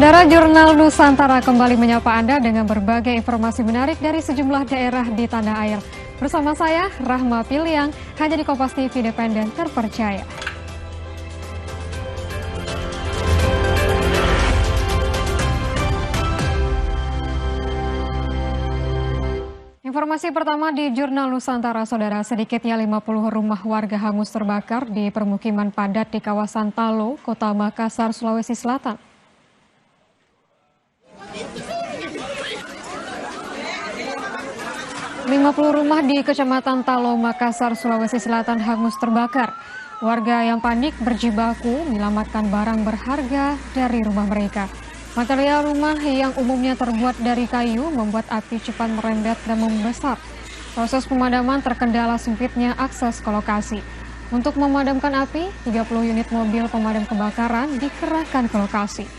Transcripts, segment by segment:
Saudara, Jurnal Nusantara kembali menyapa Anda dengan berbagai informasi menarik dari sejumlah daerah di tanah air. Bersama saya, Rahma Piliang, hanya di Kompas TV Independen terpercaya. Informasi pertama di Jurnal Nusantara, Saudara, sedikitnya 50 rumah warga hangus terbakar di permukiman padat di kawasan Talo, Kota Makassar, Sulawesi Selatan. 50 rumah di Kecamatan Talo, Makassar, Sulawesi Selatan hangus terbakar. Warga yang panik berjibaku menyelamatkan barang berharga dari rumah mereka. Material rumah yang umumnya terbuat dari kayu membuat api cepat merembet dan membesar. Proses pemadaman terkendala sempitnya akses ke lokasi. Untuk memadamkan api, 30 unit mobil pemadam kebakaran dikerahkan ke lokasi.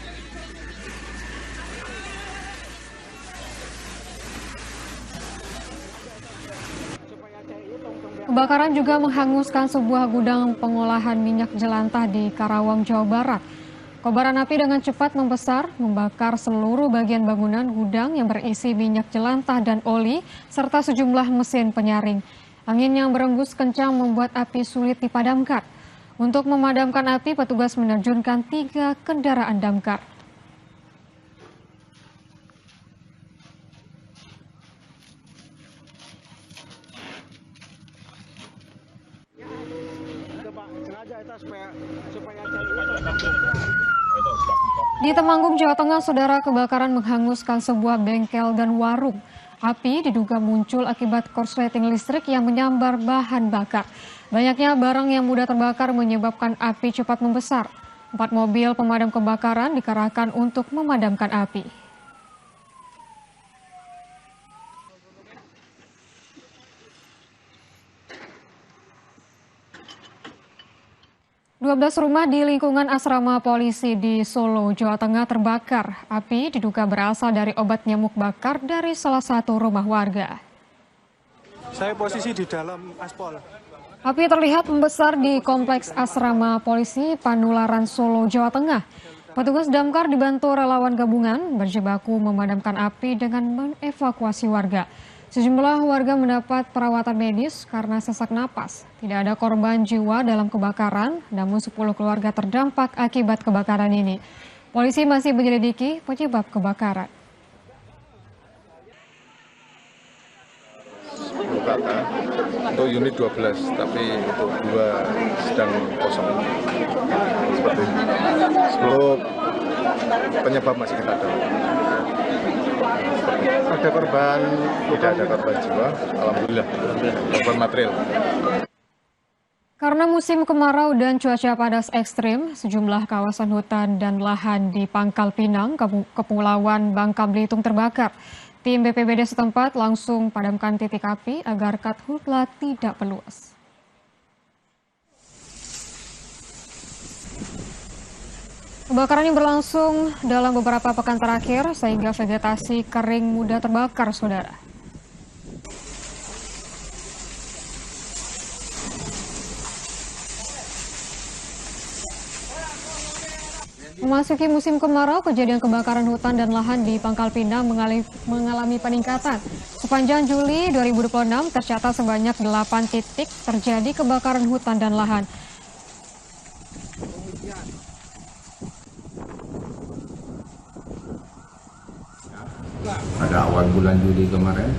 Kebakaran juga menghanguskan sebuah gudang pengolahan minyak jelantah di Karawang, Jawa Barat. Kobaran api dengan cepat membesar, membakar seluruh bagian bangunan gudang yang berisi minyak jelantah dan oli, serta sejumlah mesin penyaring. Angin yang berembus kencang membuat api sulit dipadamkan. Untuk memadamkan api, petugas menerjunkan 3 kendaraan damkar. Di Temanggung, Jawa Tengah, Saudara, kebakaran menghanguskan sebuah bengkel dan warung. Api diduga muncul akibat korsleting listrik yang menyambar bahan bakar. Banyaknya barang yang mudah terbakar menyebabkan api cepat membesar. 4 mobil pemadam kebakaran dikerahkan untuk memadamkan api. 12 rumah di lingkungan asrama polisi di Solo, Jawa Tengah terbakar. Api diduga berasal dari obat nyamuk bakar dari salah satu rumah warga. Saya posisi di dalam aspal. Api terlihat membesar di kompleks asrama polisi Panularan, Solo, Jawa Tengah. Petugas damkar dibantu relawan gabungan berjibaku memadamkan api dengan mengevakuasi warga. Sejumlah warga mendapat perawatan medis karena sesak napas. Tidak ada korban jiwa dalam kebakaran, namun 10 keluarga terdampak akibat kebakaran ini. Polisi masih menyelidiki penyebab kebakaran. Untuk unit 12, tapi untuk 2 sedang kosong. Seperti itu. 10 penyebab masih kita dalami. Ada korban? Tidak ada korban jiwa, alhamdulillah. Korban material. Karena musim kemarau dan cuaca panas ekstrim, sejumlah kawasan hutan dan lahan di Pangkal Pinang, Kepulauan Bangka Belitung terbakar. Tim BPBD setempat langsung padamkan titik api agar karhutla tidak meluas. Kebakaran yang berlangsung dalam beberapa pekan terakhir sehingga vegetasi kering mudah terbakar, Saudara. Memasuki musim kemarau, kejadian kebakaran hutan dan lahan di Pangkal Pinang mengalami peningkatan. Sepanjang Juli 2026 tercatat sebanyak 8 titik terjadi kebakaran hutan dan lahan. Pada awal bulan Juli kemarin,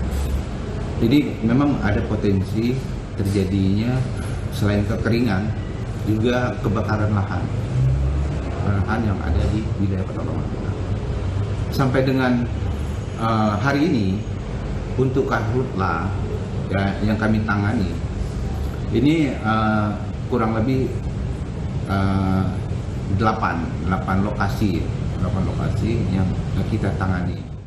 jadi memang ada potensi terjadinya selain kekeringan juga kebakaran lahan yang ada di wilayah Pekalongan. Sampai dengan hari ini untuk karhutla yang kami tangani ini kurang lebih 8 lokasi yang kita tangani.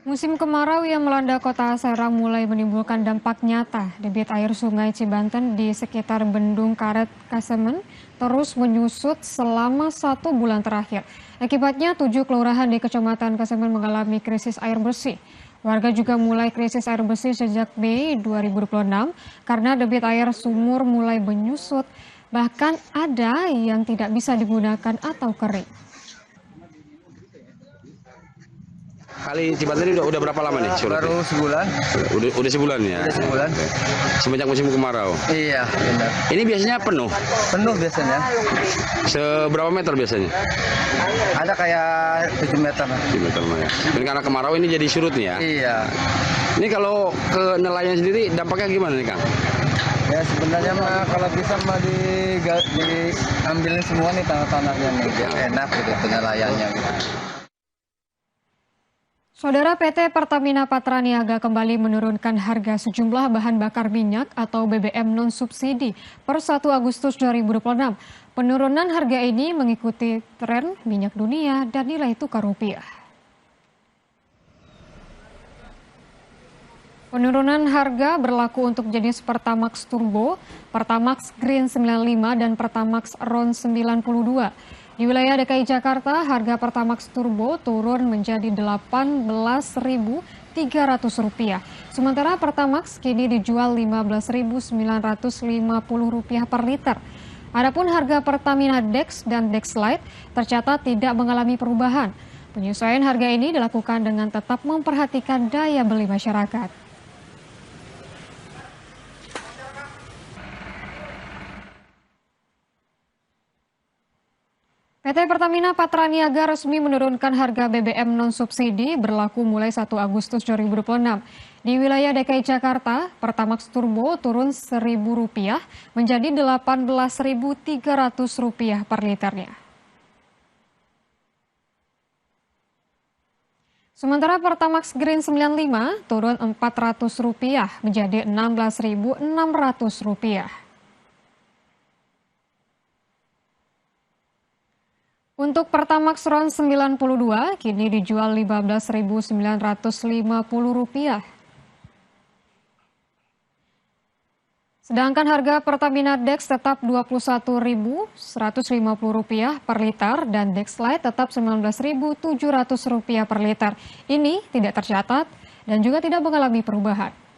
Musim kemarau yang melanda kota Serang mulai menimbulkan dampak nyata. Debit air sungai Cibanten di sekitar Bendung Karet Kasemen terus menyusut selama 1 bulan terakhir. Akibatnya 7 kelurahan di Kecamatan Kasemen mengalami krisis air bersih. Warga juga mulai krisis air bersih sejak Mei 2026 karena debit air sumur mulai menyusut. Bahkan ada yang tidak bisa digunakan atau kering. Kali Cipaten ini udah berapa lama nih surutnya? Baru sebulan. Udah sebulan ya? Udah sebulan. Semenjak musim kemarau? Iya, benar. Ini biasanya penuh? Penuh biasanya. Seberapa meter biasanya? Ada kayak 7 meter. 7 meter ya. Dan karena kemarau ini jadi surut nih ya? Iya. Ini kalau ke nelayan sendiri dampaknya gimana nih Kang? Ya sebenarnya mah kalau bisa mah diambilin semua nih tanah-tanahnya nih, biar enak gitu penelayannya gitu. Saudara, PT Pertamina Patraniaga kembali menurunkan harga sejumlah bahan bakar minyak atau BBM non-subsidi per 1 Agustus 2026. Penurunan harga ini mengikuti tren minyak dunia dan nilai tukar rupiah. Penurunan harga berlaku untuk jenis Pertamax Turbo, Pertamax Green 95, dan Pertamax Ron 92. Di wilayah DKI Jakarta, harga Pertamax Turbo turun menjadi Rp18.300. Sementara Pertamax kini dijual Rp15.950 per liter. Adapun harga Pertamina Dex dan Dexlite tercatat tidak mengalami perubahan. Penyesuaian harga ini dilakukan dengan tetap memperhatikan daya beli masyarakat. PT Pertamina Patraniaga resmi menurunkan harga BBM non-subsidi berlaku mulai 1 Agustus 2026. Di wilayah DKI Jakarta, Pertamax Turbo turun Rp1.000 menjadi Rp18.300 per liternya. Sementara Pertamax Green 95 turun Rp400 menjadi Rp16.600. Untuk Pertamax Ron 92 kini dijual Rp15.950. Sedangkan harga Pertamina Dex tetap Rp21.150 per liter dan Dexlite tetap Rp19.700 per liter. Ini tidak tercatat dan juga tidak mengalami perubahan.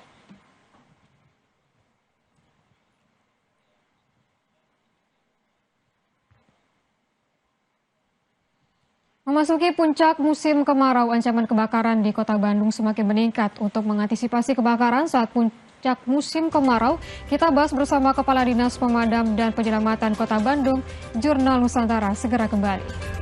Memasuki puncak musim kemarau, ancaman kebakaran di Kota Bandung semakin meningkat. Untuk mengantisipasi kebakaran saat puncak musim kemarau, kita bahas bersama Kepala Dinas Pemadam dan Penyelamatan Kota Bandung, Jurnal Nusantara. Segera kembali.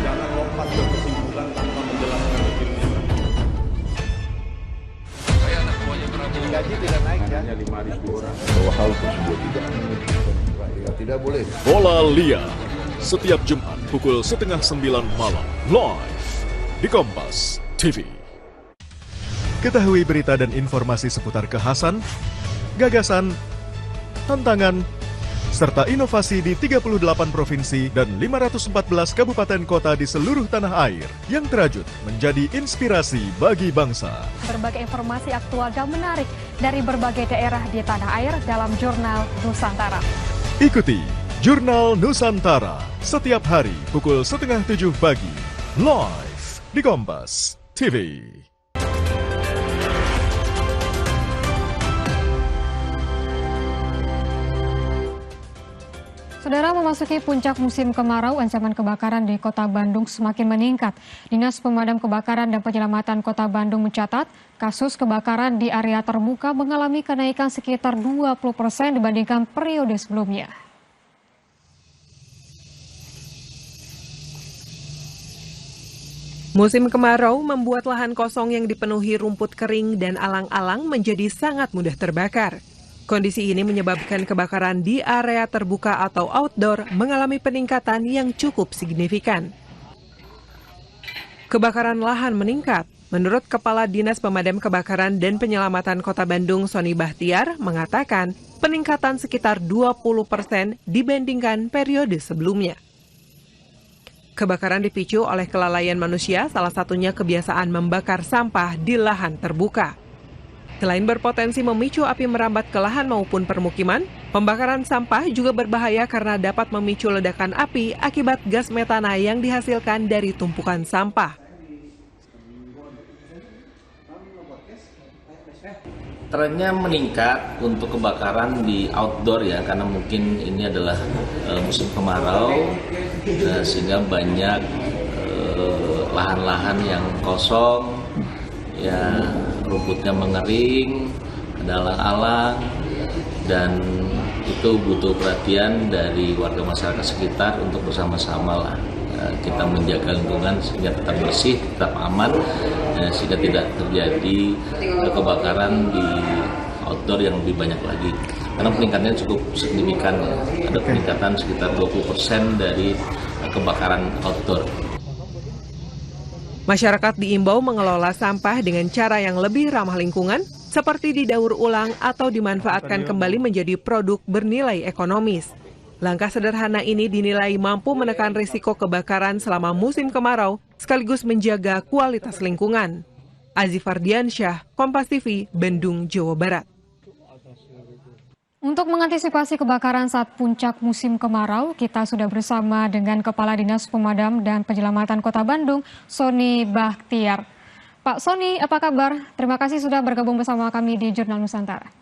Jangan lompat ke kesimpulan tanpa menjelaskan detailnya. Saya anak buahnya Prabowo. Gaji tidak naik ya? Hanya 5.000 orang. Bahwa hal tersebut tidak boleh. Bola Liar setiap Jumat pukul 8:30 malam live di Kompas TV. Ketahui berita dan informasi seputar kekhasan, gagasan, tantangan, serta inovasi di 38 provinsi dan 514 kabupaten kota di seluruh tanah air yang terajut menjadi inspirasi bagi bangsa. Berbagai informasi aktual dan menarik dari berbagai daerah di tanah air dalam Jurnal Nusantara. Ikuti Jurnal Nusantara setiap hari pukul 6:30 pagi live di Kompas TV. Saudara, memasuki puncak musim kemarau, ancaman kebakaran di Kota Bandung semakin meningkat. Dinas Pemadam Kebakaran dan Penyelamatan Kota Bandung mencatat kasus kebakaran di area terbuka mengalami kenaikan sekitar 20% dibandingkan periode sebelumnya. Musim kemarau membuat lahan kosong yang dipenuhi rumput kering dan alang-alang menjadi sangat mudah terbakar. Kondisi ini menyebabkan kebakaran di area terbuka atau outdoor mengalami peningkatan yang cukup signifikan. Kebakaran lahan meningkat. Menurut Kepala Dinas Pemadam Kebakaran dan Penyelamatan Kota Bandung, Sony Bahtiar, mengatakan peningkatan sekitar 20% dibandingkan periode sebelumnya. Kebakaran dipicu oleh kelalaian manusia, salah satunya kebiasaan membakar sampah di lahan terbuka. Selain berpotensi memicu api merambat ke lahan maupun permukiman, pembakaran sampah juga berbahaya karena dapat memicu ledakan api akibat gas metana yang dihasilkan dari tumpukan sampah. Trennya meningkat untuk kebakaran di outdoor ya, karena mungkin ini adalah musim kemarau, sehingga banyak lahan-lahan yang kosong, ya rumputnya mengering, ada alang-alang, dan itu butuh perhatian dari warga masyarakat sekitar untuk bersama-sama lah kita menjaga lingkungan sehingga tetap bersih, tetap aman, sehingga tidak terjadi kebakaran di outdoor yang lebih banyak lagi. Karena peningkatannya cukup signifikan, ada peningkatan sekitar 20% dari kebakaran outdoor. Masyarakat diimbau mengelola sampah dengan cara yang lebih ramah lingkungan, seperti didaur ulang atau dimanfaatkan kembali menjadi produk bernilai ekonomis. Langkah sederhana ini dinilai mampu menekan risiko kebakaran selama musim kemarau, sekaligus menjaga kualitas lingkungan. Azifar Diansyah, Kompas TV, Bandung, Jawa Barat. Untuk mengantisipasi kebakaran saat puncak musim kemarau, kita sudah bersama dengan Kepala Dinas Pemadam dan Penyelamatan Kota Bandung, Sony Bahtiar. Pak Sony, apa kabar? Terima kasih sudah bergabung bersama kami di Jurnal Nusantara.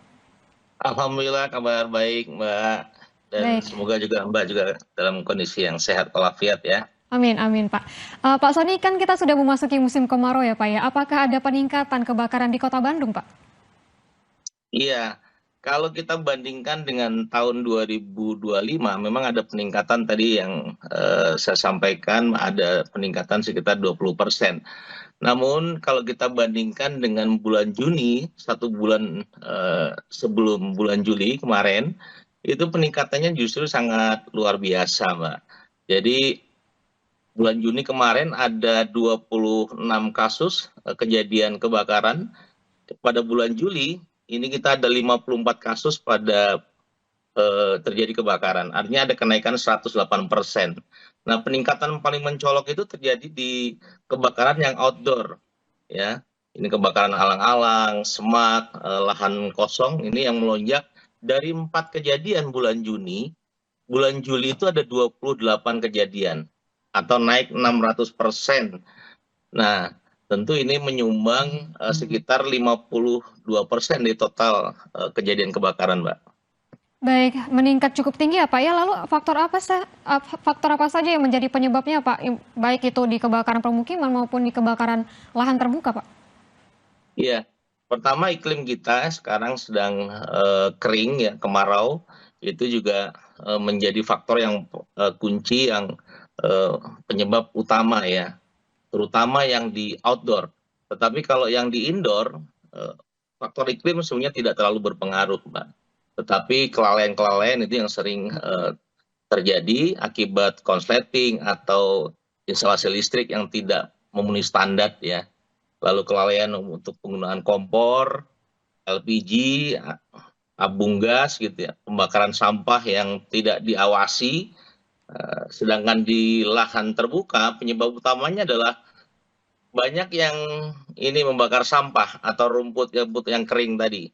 Alhamdulillah kabar baik, Mbak. Dan semoga juga Mbak juga dalam kondisi yang sehat walafiat ya. Amin, amin Pak. Pak Sony, kan kita sudah memasuki musim kemarau ya Pak ya. Apakah ada peningkatan kebakaran di Kota Bandung, Pak? Iya. Kalau kita bandingkan dengan tahun 2025, memang ada peningkatan tadi yang saya sampaikan, ada peningkatan sekitar 20%. Namun kalau kita bandingkan dengan bulan Juni, 1 bulan sebelum bulan Juli kemarin, itu peningkatannya justru sangat luar biasa, Mbak. Jadi bulan Juni kemarin ada 26 kasus kejadian kebakaran. Pada bulan Juli, ini kita ada 54 kasus pada terjadi kebakaran. Artinya ada kenaikan 108%. Nah, peningkatan paling mencolok itu terjadi di kebakaran yang outdoor. Ya, ini kebakaran alang-alang, semak, lahan kosong, ini yang melonjak dari 4 kejadian bulan Juni. Bulan Juli itu ada 28 kejadian atau naik 600%. Nah, tentu ini menyumbang sekitar 52% di total kejadian kebakaran, Mbak. Baik, meningkat cukup tinggi ya Pak ya. Lalu faktor apa saja yang menjadi penyebabnya Pak? Baik itu di kebakaran permukiman maupun di kebakaran lahan terbuka, Pak? Iya, pertama iklim kita sekarang sedang kering ya, kemarau. Itu juga menjadi faktor yang kunci yang penyebab utama ya. Terutama yang di outdoor. Tetapi kalau yang di indoor, faktor iklim sebenarnya tidak terlalu berpengaruh, Mbak. Tetapi kelalaian-kelalaian itu yang sering terjadi akibat konsleting atau instalasi listrik yang tidak memenuhi standar ya. Lalu kelalaian untuk penggunaan kompor, LPG, tabung gas gitu ya, pembakaran sampah yang tidak diawasi. Sedangkan di lahan terbuka penyebab utamanya adalah banyak yang ini membakar sampah atau rumput yang kering tadi.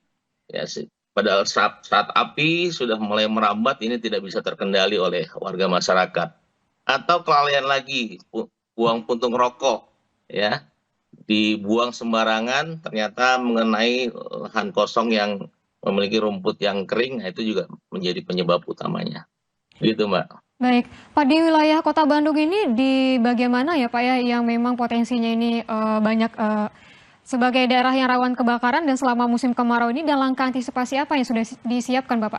Ya, padahal saat api sudah mulai merambat ini tidak bisa terkendali oleh warga masyarakat. Atau kelalaian lagi, buang puntung rokok ya, dibuang sembarangan ternyata mengenai lahan kosong yang memiliki rumput yang kering, nah itu juga menjadi penyebab utamanya. Gitu, Mbak. Baik, Pak, di wilayah Kota Bandung ini di bagian mana ya Pak ya yang memang potensinya ini banyak sebagai daerah yang rawan kebakaran dan selama musim kemarau ini, dan langkah antisipasi apa yang sudah disiapkan Bapak?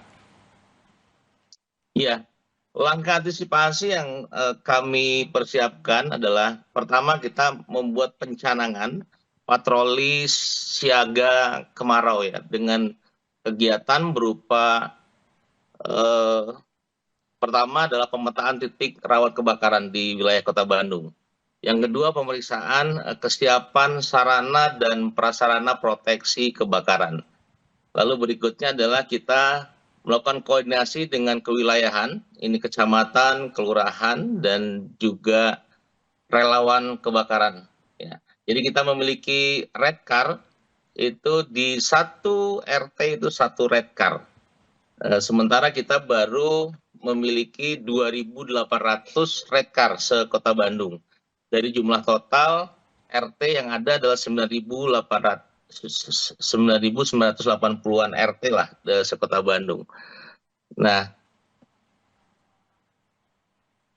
Iya, langkah antisipasi yang kami persiapkan adalah pertama kita membuat pencanangan patroli siaga kemarau ya dengan kegiatan berupa pertama adalah pemetaan titik rawan kebakaran di wilayah Kota Bandung. Yang kedua, pemeriksaan kesiapan sarana dan prasarana proteksi kebakaran. Lalu berikutnya adalah kita melakukan koordinasi dengan kewilayahan, ini kecamatan, kelurahan, dan juga relawan kebakaran. Ya. Jadi kita memiliki red car itu di satu RT itu satu red car. Sementara kita baru memiliki 2.800 red car se-Kota Bandung. Dari jumlah total RT yang ada adalah 9.980-an RT lah se-Kota Bandung. Nah,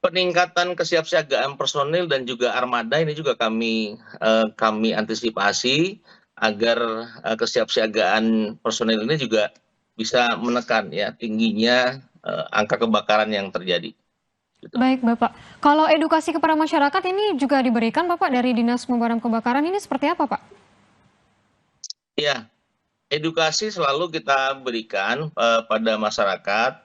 peningkatan kesiapsiagaan personil dan juga armada ini juga kami antisipasi agar kesiapsiagaan personil ini juga bisa menekan ya tingginya angka kebakaran yang terjadi. Baik Bapak, kalau edukasi kepada masyarakat ini juga diberikan Bapak dari Dinas Pemadam Kebakaran ini seperti apa Pak? Ya, edukasi selalu kita berikan pada masyarakat,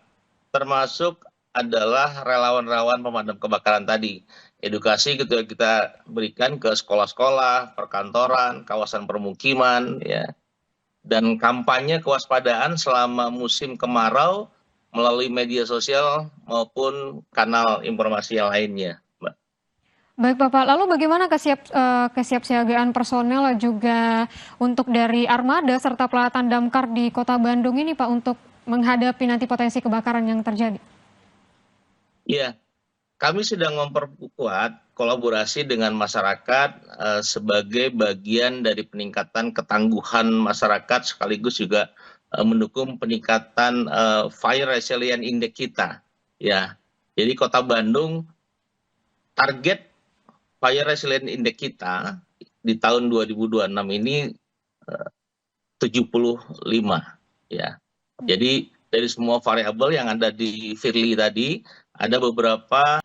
termasuk adalah relawan-relawan pemadam kebakaran tadi. Edukasi kita berikan ke sekolah-sekolah, perkantoran, kawasan permukiman, ya, dan kampanye kewaspadaan selama musim kemarau melalui media sosial maupun kanal informasi yang lainnya, Mbak. Baik Bapak, lalu bagaimana kesiapsiagaan personel juga untuk dari armada serta pelatan damkar di Kota Bandung ini Pak untuk menghadapi nanti potensi kebakaran yang terjadi? Ya, kami sedang memperkuat kolaborasi dengan masyarakat sebagai bagian dari peningkatan ketangguhan masyarakat sekaligus juga mendukung peningkatan Fire Resilient Index kita. Ya, jadi Kota Bandung target Fire Resilient Index kita di tahun 2026 ini 75. Ya, jadi dari semua variabel yang ada di Firly tadi, ada beberapa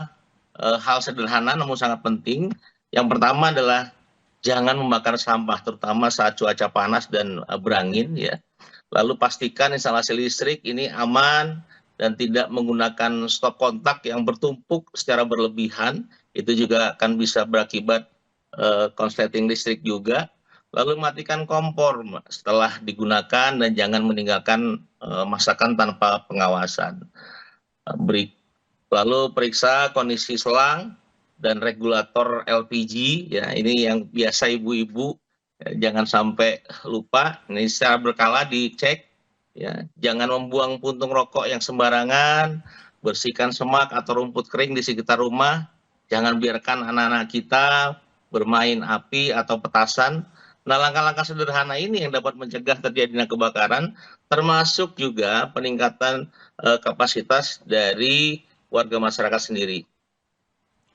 hal sederhana namun sangat penting. Yang pertama adalah jangan membakar sampah, terutama saat cuaca panas dan berangin. Ya. Lalu pastikan instalasi listrik ini aman dan tidak menggunakan stop kontak yang bertumpuk secara berlebihan. Itu juga akan bisa berakibat konsleting listrik juga. Lalu matikan kompor setelah digunakan dan jangan meninggalkan masakan tanpa pengawasan. Lalu periksa kondisi selang dan regulator LPG, ya ini yang biasa ibu-ibu jangan sampai lupa. Ini secara berkala dicek, ya jangan membuang puntung rokok yang sembarangan, bersihkan semak atau rumput kering di sekitar rumah, jangan biarkan anak-anak kita bermain api atau petasan. Nah, langkah-langkah sederhana ini yang dapat mencegah terjadinya kebakaran, termasuk juga peningkatan kapasitas dari warga masyarakat sendiri.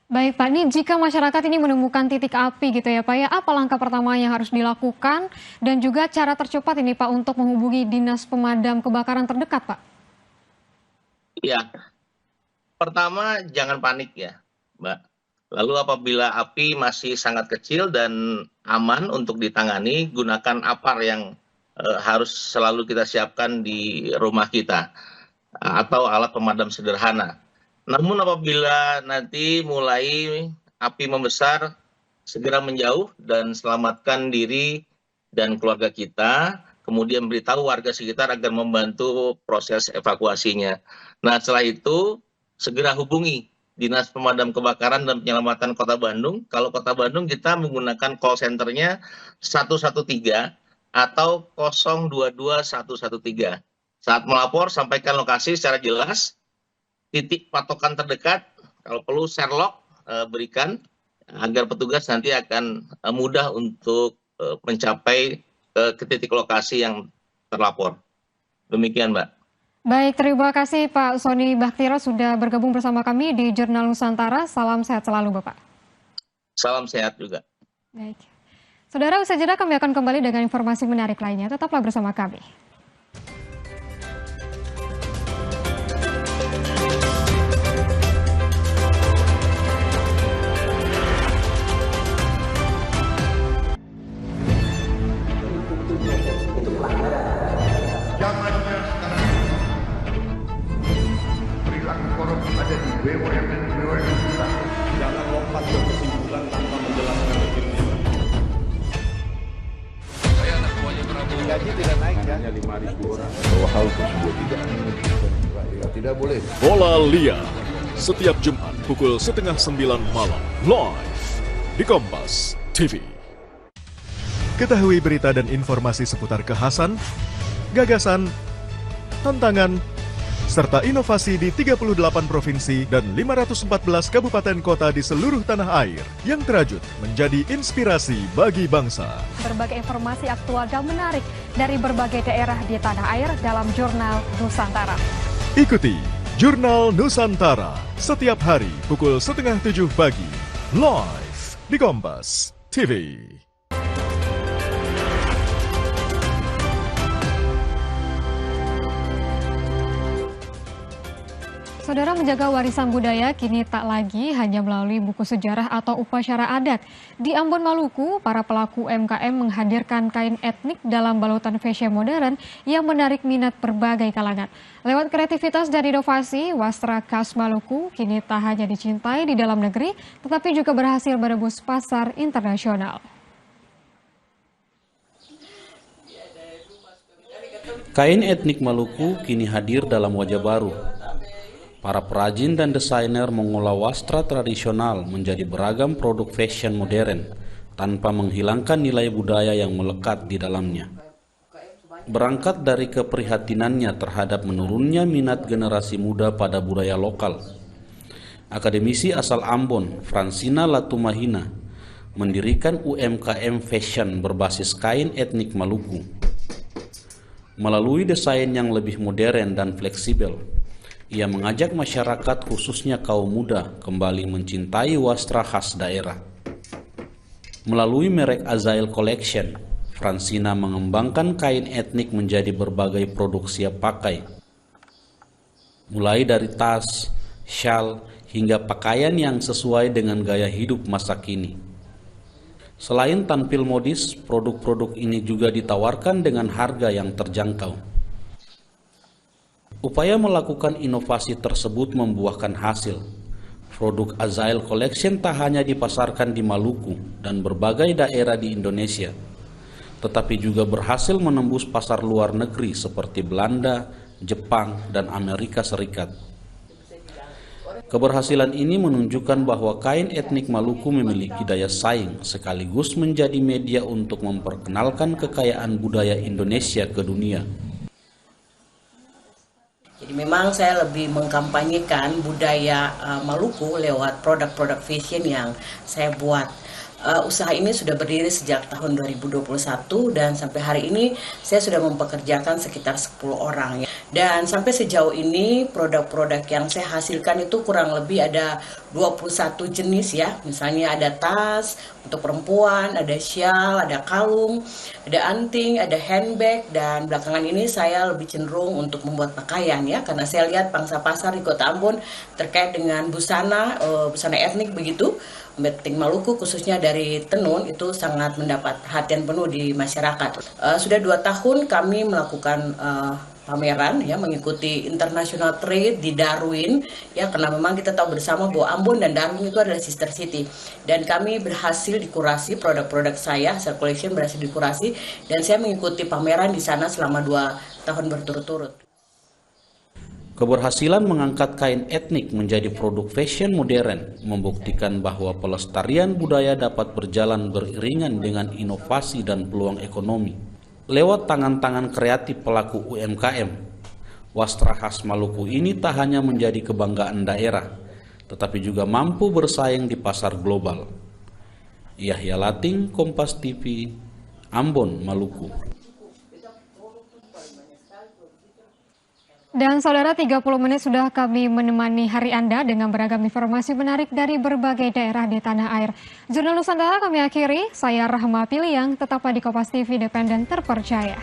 Baik Pak, ini jika masyarakat ini menemukan titik api gitu ya Pak, ya apa langkah pertama yang harus dilakukan dan juga cara tercepat ini Pak untuk menghubungi Dinas Pemadam Kebakaran terdekat Pak? Ya, pertama jangan panik ya Mbak. Lalu apabila api masih sangat kecil dan aman untuk ditangani, gunakan APAR yang harus selalu kita siapkan di rumah kita atau alat pemadam sederhana. Namun apabila nanti mulai api membesar, segera menjauh dan selamatkan diri dan keluarga kita, kemudian beritahu warga sekitar agar membantu proses evakuasinya. Nah, setelah itu segera hubungi Dinas Pemadam Kebakaran dan Penyelamatan Kota Bandung. Kalau Kota Bandung kita menggunakan call center-nya 113 atau 022113. Saat melapor, sampaikan lokasi secara jelas, titik patokan terdekat, kalau perlu Sherlock berikan, agar petugas nanti akan mudah untuk mencapai ke titik lokasi yang terlapor. Demikian Mbak. Baik, terima kasih Pak Sony Baktira sudah bergabung bersama kami di Jurnal Nusantara. Salam sehat selalu Bapak. Salam sehat juga. Baik. Saudara, usai jeda kami akan kembali dengan informasi menarik lainnya. Tetaplah bersama kami. Jangan lompat ke kesimpulan tanpa menjelaskan detailnya. Saya anak buahnya Prabowo. Gaji tidak naik ya? Hanya 5.000 orang. Bahwa hal tersebut tidak boleh. Bola Liar setiap Jumat pukul 8:30 malam live di Kompas TV. Ketahui berita dan informasi seputar kekhasan, gagasan, tantangan, serta inovasi di 38 provinsi dan 514 kabupaten kota di seluruh tanah air yang terajut menjadi inspirasi bagi bangsa. Berbagai informasi aktual dan menarik dari berbagai daerah di tanah air dalam Jurnal Nusantara. Ikuti Jurnal Nusantara setiap hari pukul 6:30 pagi, live di Kompas TV. Saudara, menjaga warisan budaya kini tak lagi hanya melalui buku sejarah atau upacara adat. Di Ambon, Maluku, para pelaku UMKM menghadirkan kain etnik dalam balutan fashion modern yang menarik minat berbagai kalangan. Lewat kreativitas dan inovasi, wastra khas Maluku kini tak hanya dicintai di dalam negeri, tetapi juga berhasil menembus pasar internasional. Kain etnik Maluku kini hadir dalam wajah baru. Para perajin dan desainer mengolah wastra tradisional menjadi beragam produk fashion modern tanpa menghilangkan nilai budaya yang melekat di dalamnya. Berangkat dari keprihatinannya terhadap menurunnya minat generasi muda pada budaya lokal, akademisi asal Ambon, Fransina Latumahina, mendirikan UMKM fashion berbasis kain etnik Maluku. Melalui desain yang lebih modern dan fleksibel, ia mengajak masyarakat khususnya kaum muda kembali mencintai wastra khas daerah. Melalui merek Azael Collection, Fransina mengembangkan kain etnik menjadi berbagai produk siap pakai. Mulai dari tas, syal, hingga pakaian yang sesuai dengan gaya hidup masa kini. Selain tampil modis, produk-produk ini juga ditawarkan dengan harga yang terjangkau. Upaya melakukan inovasi tersebut membuahkan hasil. Produk Azael Collection tak hanya dipasarkan di Maluku dan berbagai daerah di Indonesia, tetapi juga berhasil menembus pasar luar negeri seperti Belanda, Jepang, dan Amerika Serikat. Keberhasilan ini menunjukkan bahwa kain etnik Maluku memiliki daya saing sekaligus menjadi media untuk memperkenalkan kekayaan budaya Indonesia ke dunia. Jadi memang saya lebih mengkampanyekan budaya Maluku lewat produk-produk fashion yang saya buat. Usaha ini sudah berdiri sejak tahun 2021 dan sampai hari ini saya sudah mempekerjakan sekitar 10 orang. Dan sampai sejauh ini produk-produk yang saya hasilkan itu kurang lebih ada 21 jenis ya. Misalnya ada tas untuk perempuan, ada syal, ada kalung, ada anting, ada handbag, dan belakangan ini saya lebih cenderung untuk membuat pakaian ya, karena saya lihat pangsa pasar di Kota Ambon terkait dengan busana etnik begitu. Batik Maluku khususnya dari tenun itu sangat mendapat perhatian penuh di masyarakat. Sudah 2 tahun kami melakukan pameran ya, mengikuti international trade di Darwin ya, karena memang kita tahu bersama bahwa Ambon dan Darwin itu adalah sister city, dan kami berhasil dikurasi produk-produk saya, Azael Collection berhasil dikurasi, dan saya mengikuti pameran di sana selama 2 tahun berturut-turut. Keberhasilan mengangkat kain etnik menjadi produk fashion modern membuktikan bahwa pelestarian budaya dapat berjalan beriringan dengan inovasi dan peluang ekonomi. Lewat tangan-tangan kreatif pelaku UMKM, wastra khas Maluku ini tak hanya menjadi kebanggaan daerah, tetapi juga mampu bersaing di pasar global. Yahya Lating, Kompas TV, Ambon, Maluku. Dan saudara, 30 menit sudah kami menemani hari Anda dengan beragam informasi menarik dari berbagai daerah di tanah air. Jurnal Nusantara kami akhiri, saya Rahma Piliang, tetaplah di Kompas TV independen terpercaya.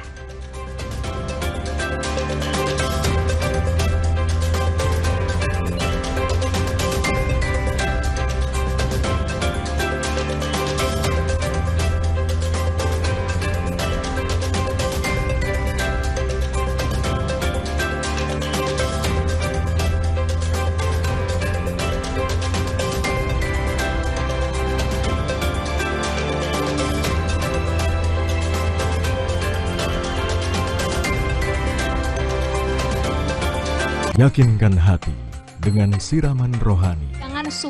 Yakinkan hati dengan siraman rohani. Jangan suka